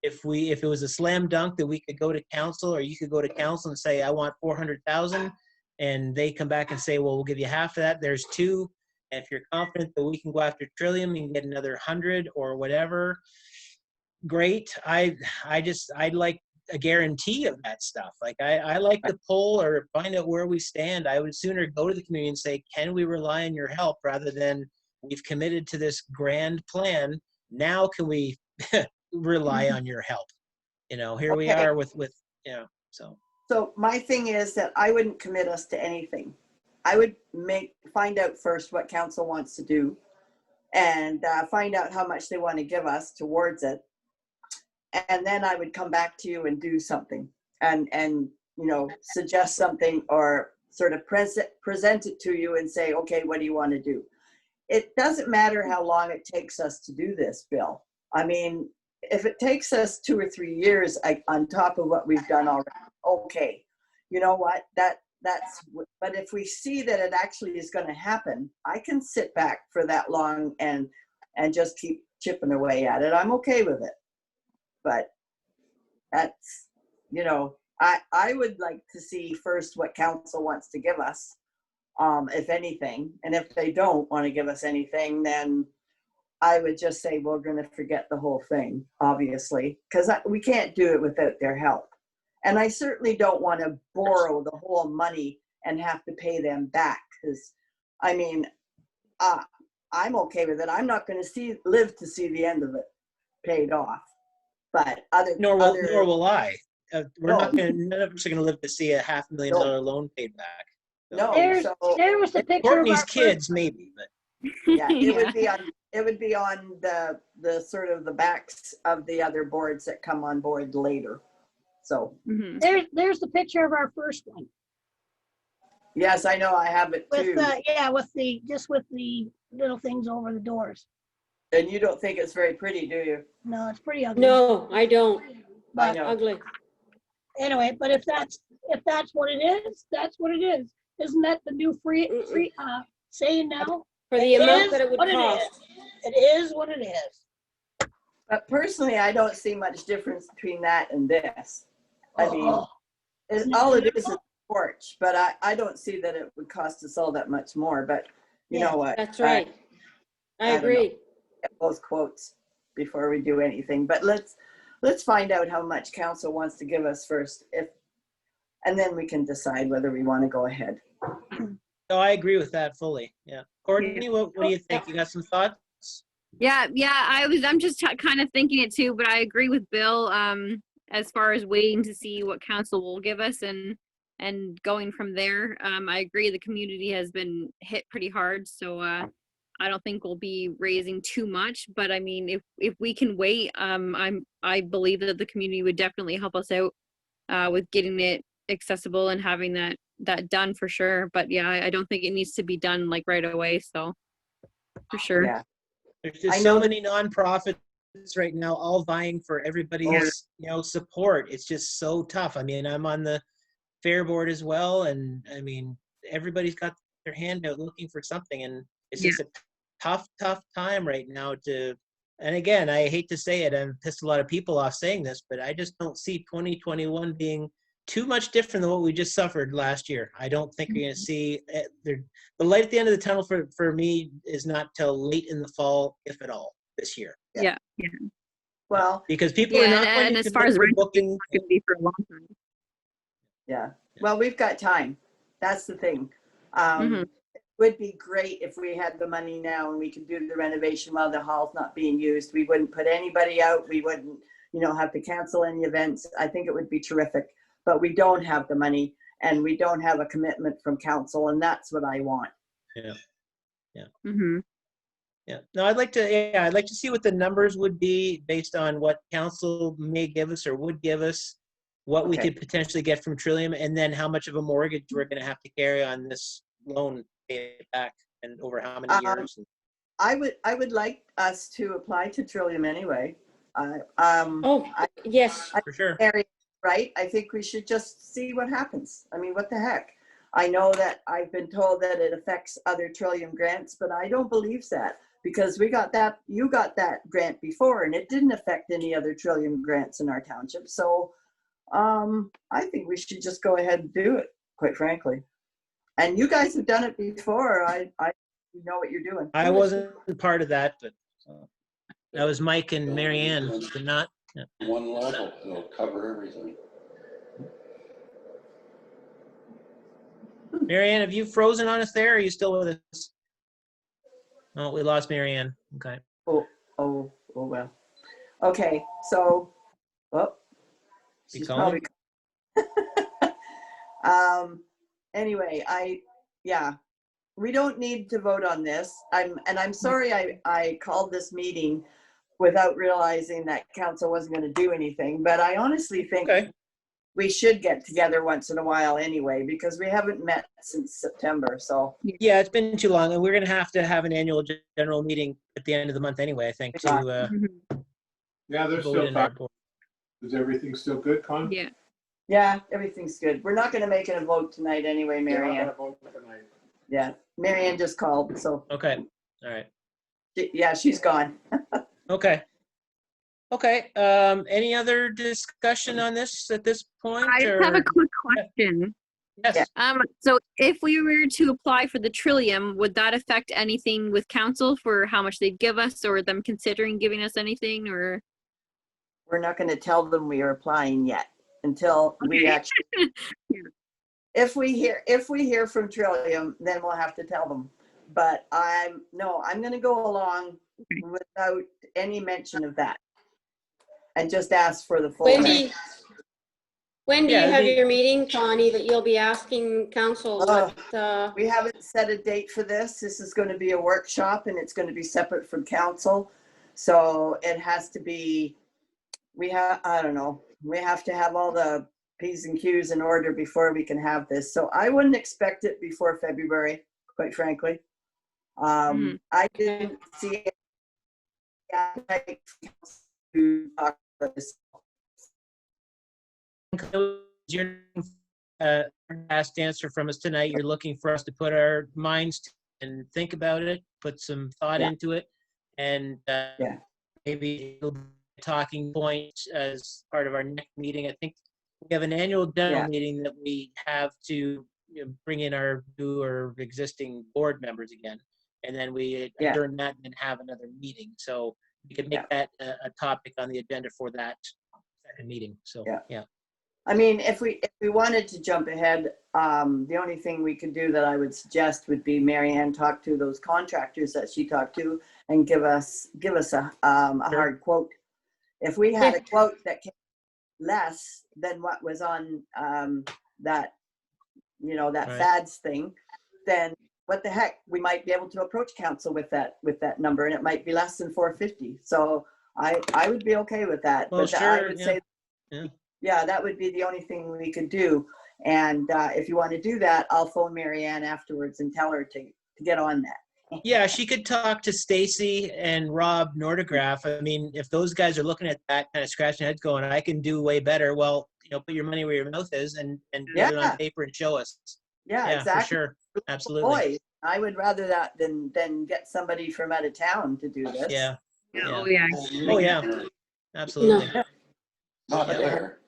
If it was a slam dunk that we could go to council, or you could go to council and say, I want 400,000, and they come back and say, well, we'll give you half of that. There's two. And if you're confident that we can go after Trillium and get another 100 or whatever, great. I'd like a guarantee of that stuff. Like I like to poll or find out where we stand. I would sooner go to the community and say, can we rely on your help, rather than we've committed to this grand plan. Now can we rely on your help? Here we Okay. are with so. So my thing is that I wouldn't commit us to anything. I would find out first what council wants to do, and find out how much they want to give us towards it. And then I would come back to you and do something and suggest something, or sort of present it to you and say, okay, what do you want to do? It doesn't matter how long it takes us to do this, Bill. I mean, if it takes us 2 or 3 years on top of what we've done already, okay, you know what, but if we see that it actually is going to happen, I can sit back for that long and just keep chipping away at it. I'm okay with it. But that's, I would like to see first what council wants to give us, if anything. And if they don't want to give us anything, then I would just say we're going to forget the whole thing, obviously, because we can't do it without their help. And I certainly don't want to borrow the whole money and have to pay them back, because, I mean, I'm okay with it. I'm not going to live to see the end of it paid off. But Nor will I. None of us are going to live to see a $500,000 loan paid back. No. There was a picture Courtney's of our kids, maybe, but Yeah, it would be on the sort of the backs of the other boards that come on board later. So there's the picture of our first one. Yes, I know, I have it too. With the little things over the doors. And you don't think it's very pretty, do you? No, it's pretty ugly. No, I don't. I know. Ugly. Anyway, but if that's what it is, that's what it is. Isn't that the new free saying now? For the amount that it would cost. It is what it is. But personally, I don't see much difference between that and this. I mean, all it is a porch, but I don't see that it would cost us all that much more. But you know what? That's right. I agree. Get both quotes before we do anything. But let's find out how much council wants to give us first, and then we can decide whether we want to go ahead. No, I agree with that fully. Yeah, Courtney, what do you think? You got some thoughts? Yeah. I'm just kind of thinking it too, but I agree with Bill. As far as waiting to see what council will give us and going from there. I agree the community has been hit pretty hard, so I don't think we'll be raising too much. But I mean, if we can wait, I believe that the community would definitely help us out with getting it accessible and having that done for sure. But yeah, I don't think it needs to be done like right away. So for sure. Yeah. There's just so many nonprofits right now, all vying for everybody's support. It's just so tough. I mean, I'm on the fair board as well, and I mean, everybody's got their hand out looking for something, and it's just a tough time right now and again, I hate to say it, I've pissed a lot of people off saying this, but I just don't see 2021 being too much different than what we just suffered last year. I don't think we're going to see the light at the end of the tunnel for me is not till late in the fall, if at all, this year. Yeah. Well, Because people are Yeah, not going and to as far commit as to rent, it's booking. not going to be for a long time. yeah. Well, we've got time. That's the thing. Mhm. It would be great if we had the money now and we could do the renovation while the hall's not being used. We wouldn't put anybody out. We wouldn't, have to cancel any events. I think it would be terrific, but we don't have the money and we don't have a commitment from council, and that's what I want. Mhm. Yeah. No, I'd like to see what the numbers would be based on what council may give us or would give us, what we Okay. could potentially get from Trillium, and then how much of a mortgage we're going to have to carry on this loan, pay it back, and over how many years. I would like us to apply to Trillium anyway. Oh, yes. For sure. Right? I think we should just see what happens. I mean, what the heck? I know that I've been told that it affects other Trillium grants, but I don't believe that, because you got that grant before and it didn't affect any other Trillium grants in our township. So I think we should just go ahead and do it, quite frankly. And you guys have done it before. I know what you're doing. I wasn't part of that, but that was Mike and Mary Ann, but not. Yeah. One level, it'll cover everything. Mary Ann, have you frozen on us there? Or are you still with us? Oh, we lost Mary Ann. Okay. Oh well. Okay, so, You she's calling? probably. Anyway, we don't need to vote on this. I'm sorry I called this meeting without realizing that council wasn't going to do anything, but I honestly think we should get together once in a while anyway, because we haven't met since September. So Yeah, it's been too long, and we're going to have an annual general meeting at the end of the month anyway, I think, to Mhm. Yeah, they're vote still in our talking. board. Is everything still good, Con? Yeah. yeah, everything's good. We're not going to make it a vote tonight anyway, Mary Ann. Yeah, Mary Ann just called, so Okay. All right. yeah, she's gone. Okay. Any other discussion on this at this point? I just have a quick question. Yes. So if we were to apply for the Trillium, would that affect anything with council for how much they'd give us, or them considering giving us anything, or? We're not going to tell them we are applying yet until we actually. If we hear from Trillium, then we'll have to tell them. But I'm going to go along without any mention of that, and just ask for the full. When do Yeah, you have the- your meeting, Connie, that you'll be asking council what, We haven't set a date for this. This is going to be a workshop, and it's going to be separate from council. So it has to be. I don't know. We have to have all the P's and Q's in order before we can have this. So I wouldn't expect it before February, quite frankly. I didn't see it to talk about this. Your last answer from us tonight, you're looking for us to put our minds to and think about it, put some thought into it, and maybe it'll be a talking point as part of our next meeting. I think we have an annual general meeting that we have to bring in our new or existing board members again, and then we adjourn that and then have another meeting. So we could make that a topic on the agenda for that second meeting. So yeah. I mean, if we wanted to jump ahead, the only thing we could do that I would suggest would be Mary Ann talk to those contractors that she talked to and give us a hard quote. If we had a quote that came less than what was on that FADS thing, then what the heck, we might be able to approach council with that number, and it might be less than 450. So I would be okay with that. Well, but sure, I would say. Yeah, that would be the only thing we could do. And if you want to do that, I'll phone Mary Ann afterwards and tell her to get on that. Yeah, she could talk to Stacy and Rob Nordegraff. I mean, if those guys are looking at that, kind of scratching heads going, I can do way better. Well, put your money where your mouth is and get it on paper and show us. Yeah, exactly. For sure. Absolutely. Boy, I would rather that than get somebody from out of town to do this. Yeah. Oh yeah. Oh yeah. Absolutely. Not there.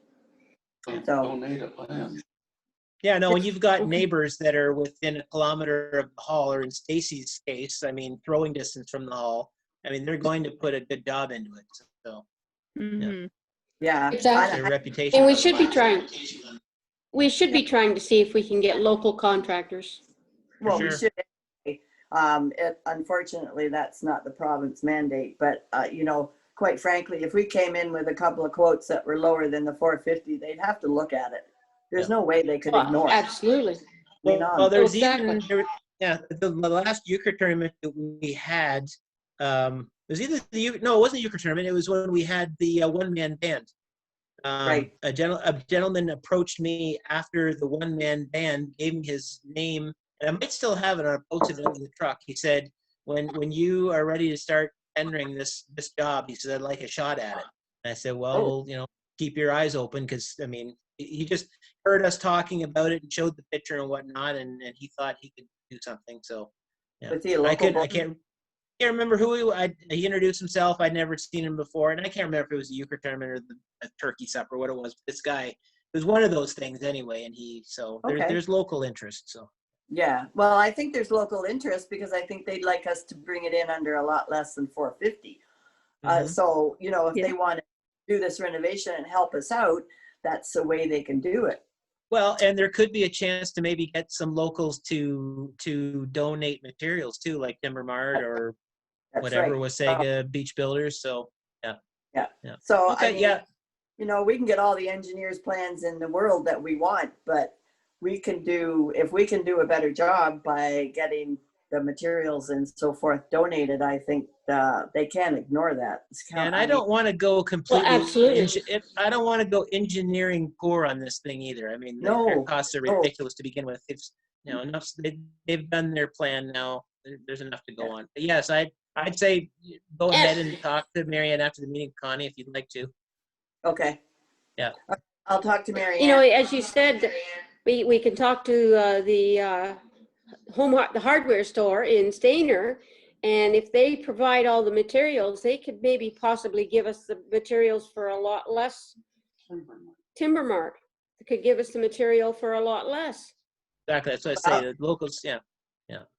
Don't So- donate it land. Yeah, no, when you've got Okay. neighbors that are within a kilometer of the hall, or in Stacy's case, I mean, throwing distance from the hall, I mean, they're going to put a good job into it. So Mhm. Yeah. Exactly. their reputation. And we should be trying to see if we can get local contractors. Well, we sure. should. Unfortunately, that's not the province mandate, but, you know, quite frankly, if we came in with a couple of quotes that were lower than the 450, they'd have to look at it. There's no way they could ignore it. Absolutely. I mean, Well, there's Exactly. even the last euchre tournament that we had. It was either it wasn't a euchre tournament. It was when we had the one-man band. Right. A gentleman approached me after the one-man band, gave me his name, and I might still have it. I posted it under the truck. He said, "When you are ready to start tendering this job," he said, "I'd like a shot at it." And I said, "Well, Oh. keep your eyes open, because I mean, he just heard us talking about it and showed the picture and whatnot, and he thought he could do something." So, yeah, Was he a local I can't remember who he introduced himself. I'd never seen him before, and I can't remember if it was a euchre tournament or a turkey supper, what it was. But this guy, it was one of those things anyway, and Okay. there's local interest. So Yeah. Well, I think there's local interest because I think they'd like us to bring it in under a lot less than 450. mhm. So, you know, if Yeah. they want to do this renovation and help us out, that's the way they can do it. Well, and there could be a chance to maybe get some locals to donate materials too, like Timber Mart or That's whatever, right. Wasaga Beach Builders. So Yeah. yeah. So, Okay, I mean, yeah. you know, we can get all the engineers' plans in the world that we want, but if we can do a better job by getting the materials and so forth donated, I think they can't ignore that. And I don't want to go completely. absolutely. I don't want to go engineering poor on this thing either. I mean, their No, costs are no. ridiculous to begin with. It's enough. They've done their plan now. There's enough to go on. But yes, I'd say go ahead and talk to Marianne after the meeting, Connie, if you'd like to. Okay. Yeah. I'll talk to Mary You know, Ann. as you said, we can talk to the hardware store in Stainer, and if they provide all the materials, they could maybe possibly give us the materials for a lot less. Timber Mart could give us the material for a lot less. Exactly. That's what I say. The locals. Yeah.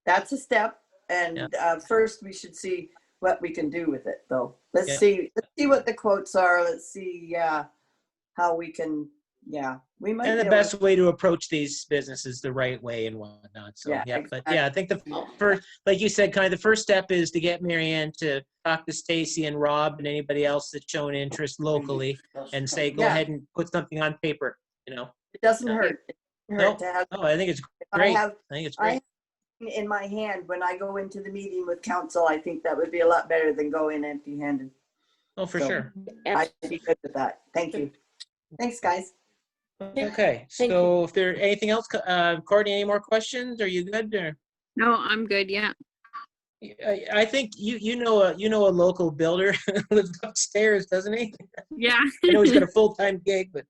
That's a step. And first we should see what we can do with it though. Let's see what the quotes are. Let's see how we can, we might And the be able best way to approach these businesses the right way and whatnot. So Yeah, but yeah, I think the first, like you said, kind of the first step is to get Marianne to talk to Stacy and Rob and anybody else that's shown interest locally and say, go Yeah. ahead and put something on paper, It doesn't Yeah. hurt. It doesn't No, hurt to have. no, I think it's I great. have I think it's I great. have in my hand when I go into the meeting with council. I think that would be a lot better than going empty-handed. Oh, for so- sure. I'd be good with that. Thank you. Thanks, guys. Okay, Thank so if there anything else, Courtney, any more questions? Are you good? Or? No, I'm good. Yeah. I think you know a local builder lives upstairs, doesn't he? Yeah. I know he's got a full-time gig, but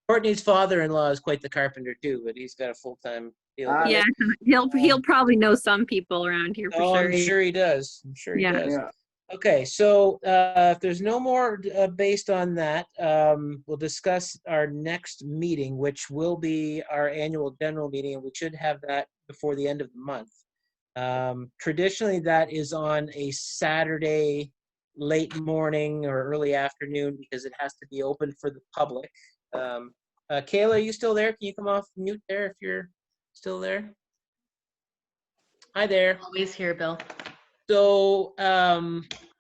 Courtney's father-in-law is quite the carpenter too, but he's got a full-time deal. Ah, Yeah. He'll probably know some people around here for Oh, sure. I'm sure he does. I'm sure he Yeah. does. Yeah. Okay, so if there's no more based on that, we'll discuss our next meeting, which will be our annual general meeting, and we should have that before the end of the month. Traditionally, that is on a Saturday late morning or early afternoon because it has to be open for the public. Kayla, are you still there? Can you come off mute there if you're still there? Hi there. Always here, Bill. So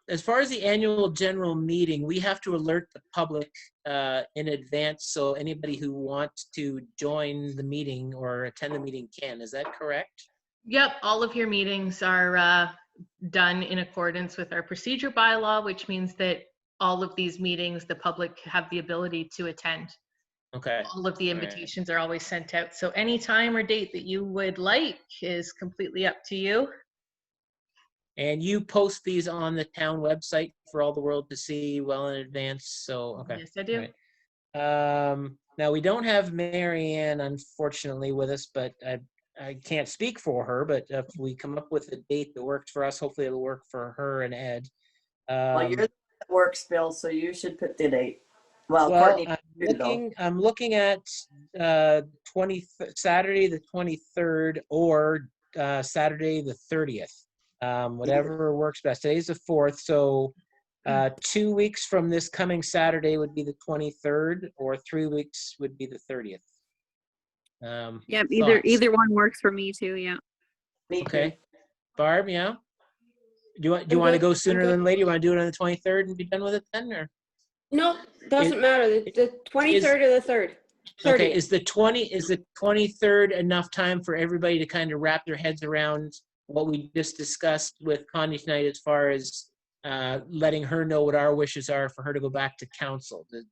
as far as the annual general meeting, we have to alert the public in advance so anybody who wants to join the meeting or attend the meeting can. Is that correct? Yep, all of your meetings are done in accordance with our procedure bylaw, which means that all of these meetings, the public have the ability to attend. Okay. All of the invitations are always sent out. So any time or date that you would like is completely up to you. And you post these on the town website for all the world to see well in advance. So, okay. Yes, I do. Right. Now we don't have Marianne, unfortunately, with us, but I can't speak for her, but if we come up with a date that works for us, hopefully it'll work for her and Ed. Well, you're the one that works, Bill, so you should put the date. Well, Well, Courtney, I'm looking at Saturday the 23rd or Saturday the 30th. Whatever works best. Today's the 4th, so 2 weeks from this coming Saturday would be the 23rd, or 3 weeks would be the 30th. Yep, Thoughts? either one works for me too, yeah. me too. Okay. Barb, yeah? Do you I'm want to good. go I'm sooner good. than later? You want to do it on the 23rd and be done with it then, or? No, doesn't matter. The 23rd or the 3rd. Okay, 30th. is the 23rd enough time for everybody to kind of wrap their heads around what we just discussed with Connie tonight, as far as letting her know what our wishes are for her to go back to council? The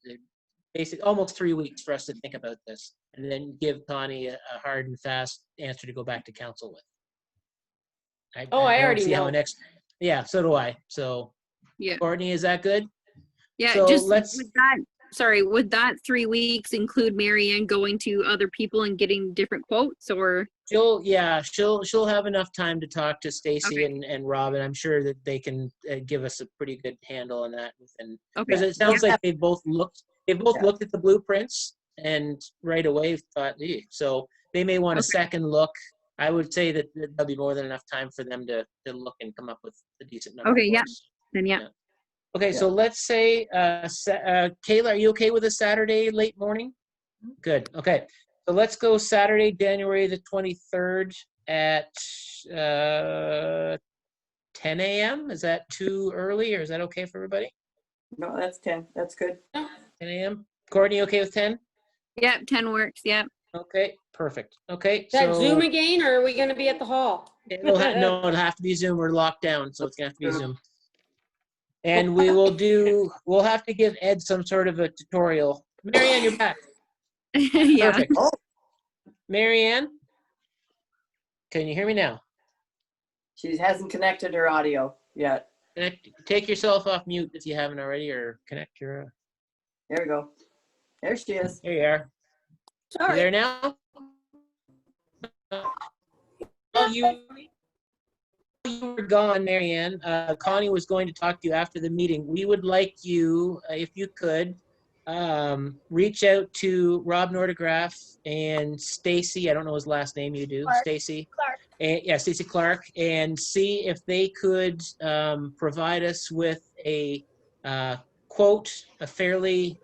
basic, almost 3 weeks for us to think about this, and then give Connie a hard and fast answer to go back to council with. I I don't already see how know. yeah, so do I. So Yeah. Courtney, is that good? Yeah, So just let's- with that, sorry, would that 3 weeks include Marianne going to other people and getting different quotes, or? She'll have enough time to talk to Stacy Okay. and Rob, and I'm sure that they can give us a pretty good handle on that. And because Okay. it sounds Yeah. like they've both looked at the blueprints and right away thought, so they may want a Okay. second look. I would say that there'll be more than enough time for them to look and come up with a decent number. Okay, for yeah. us. Then yeah. Okay, so let's say, Kayla, are you okay with a Saturday late morning? Good, okay. So let's go Saturday, January the 23rd at 10 a.m. Is that too early, or is that okay for everybody? No, that's 10. That's good. 10 a.m. Courtney, okay with 10? Yep, 10 works, yep. Okay, perfect. Okay, Is that so Zoom again, or are we going to be at the hall? no, it'll have to be Zoom. We're locked down, so it's gonna have to be Zoom. And we'll have to give Ed some sort of a tutorial. Marianne, you're back. Yeah. Perfect. Oh. Marianne, can you hear me now? She hasn't connected her audio yet. Take yourself off mute if you haven't already, or connect your. There we go. There she is. There you are. You Sorry. there now? While you were gone, Marianne, Connie was going to talk to you after the meeting. We would like you, if you could, reach out to Rob Nordegraff and Stacy. I don't know his last name. You do, Clark. Stacy. Clark. Yeah, Stacy Clark, and see if they could provide us with a quote, a fairly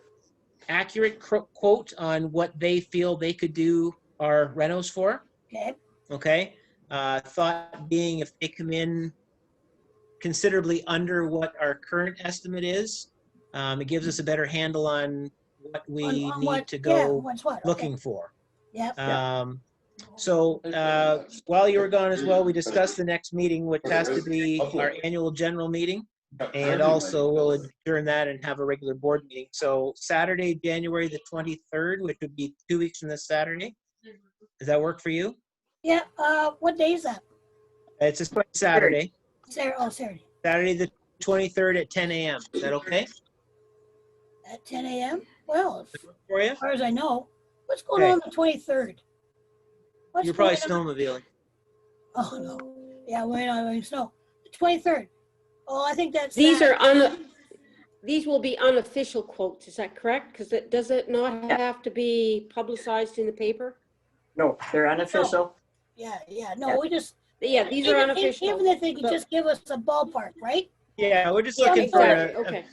accurate quote on what they feel they could do our renos for. Okay. Okay. Thought being, if they come in considerably under what our current estimate is, it gives us a better handle on what we On need what- to yeah, go what's what? Okay. looking for. Yep. So while you were gone as well, we discussed the next meeting, which has to be our annual general meeting. And also we'll adjourn that and have a regular board meeting. So Saturday, January the 23rd, which would be 2 weeks from this Saturday. Does that work for you? Yeah. What day is that? It's a Saturday. Saturday. Saturday the 23rd at 10 a.m. Is that okay At 10 a.m. Well, for you? as far as I know, what's going Okay. on the 23rd? What's You're probably going on? snowmobiling. Oh no. Yeah, we're not having snow. The 23rd. Oh, I think that's. These that. are these will be unofficial quotes. Is that correct? Because does it not have to be publicized in the paper? No, they're unofficial. Yeah. No, we just. Yeah, these are unofficial. Even if they could but- just give us a ballpark, right? Yeah, we're just Yeah, looking for exactly. a Okay.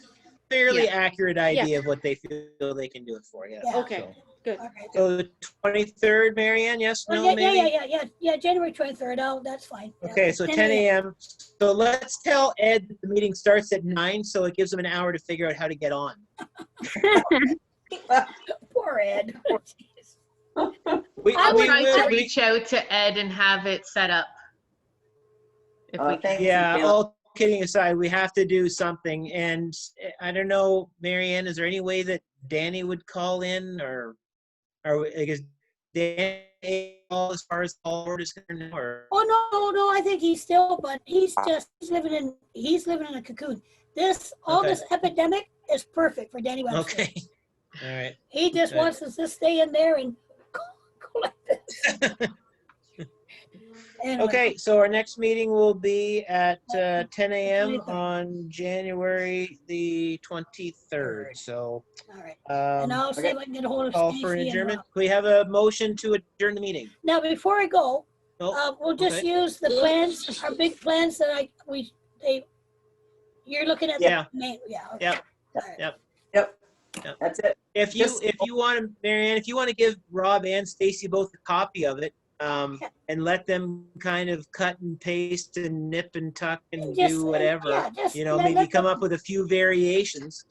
fairly accurate idea of what they feel they can do it for. Yeah. Yeah. Okay. So, Good. Okay. so the 23rd, Marianne, yes, no, yeah, maybe? yeah, January 23rd. Oh, that's fine. Yeah. Okay, so 10 a.m. So let's tell Ed that the meeting starts at 9, so it gives him an hour to figure out how to get on. Poor Ed. We I I'll would- try will to reach out to Ed and have it set up. If we can. Thank you, Yeah, Kayla. all kidding aside, we have to do something. And I don't know, Marianne, is there any way that Danny would call in, or is Danny all as far as all board is concerned, or? Oh no, I think he's still, but he's living in a cocoon. All Okay. this epidemic is perfect for Danny Webster. Okay, all right. He just Okay. wants us to stay in there and go like this. Okay, so our next meeting will be at 10 a.m. 23rd. on January the 23rd. So All right. And I'll see okay. if I can get a hold of call for an Stacy and adjournment. Rob. Can we have a motion to adjourn the meeting? Now, before I go, Oh, we'll just okay. use the plans, our big plans that you're looking at. Yeah. Yeah, okay. Yep. All right. Yep. Yep, that's it. If you Just- want to, Marianne, if you want to give Rob and Stacy both a copy of it, and let them kind of cut and paste and nip and tuck and Just, do whatever, yeah, just maybe let come them- up with a few variations,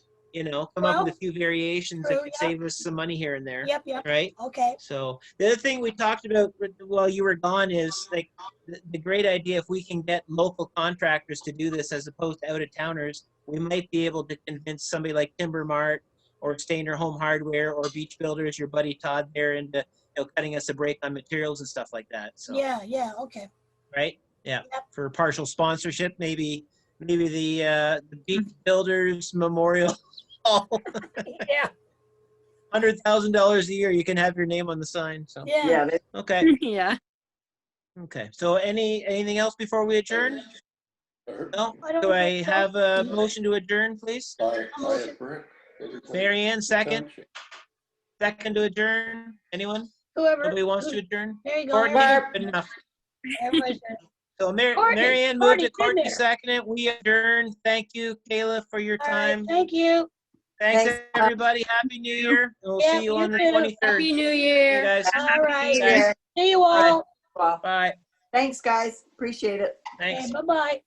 up Well, with a few variations that true, could yeah. save us some money here and there, Yep, right? okay. So the other thing we talked about while you were gone is like the great idea, if we can get local contractors to do this as opposed to out of towners, we might be able to convince somebody like Timber Mart or Stainer Home Hardware or Beach Builders, your buddy Todd there, into cutting us a break on materials and stuff like that. So Yeah, okay. right, yeah, Yep. for partial sponsorship, maybe the Beach Builders Memorial Hall, Yeah, $100,000 a year, you can have your name on the sign. So yeah. Yeah, they- okay. Yeah. Okay, so anything else before we adjourn? No? I don't Do I think so. have a motion to adjourn, please? I agree. Mary Ann, second to adjourn? Anyone? Whoever. Nobody wants to adjourn? There you go. Courtney, Everybody- good enough. everybody's there. So Courtney, Mary Ann moved it, Courtney's in Courtney there. seconded, we adjourn. Thank you, Kayla, for your All right, time. thank you. Thanks, Thanks. everybody. Happy New Year. And we'll Yeah, see you you on the too. 23rd. Happy New See Year. you guys. All right. Yeah. See you all. Well, Bye. thanks, guys. Appreciate it. Thanks. Okay, bye-bye.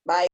Bye.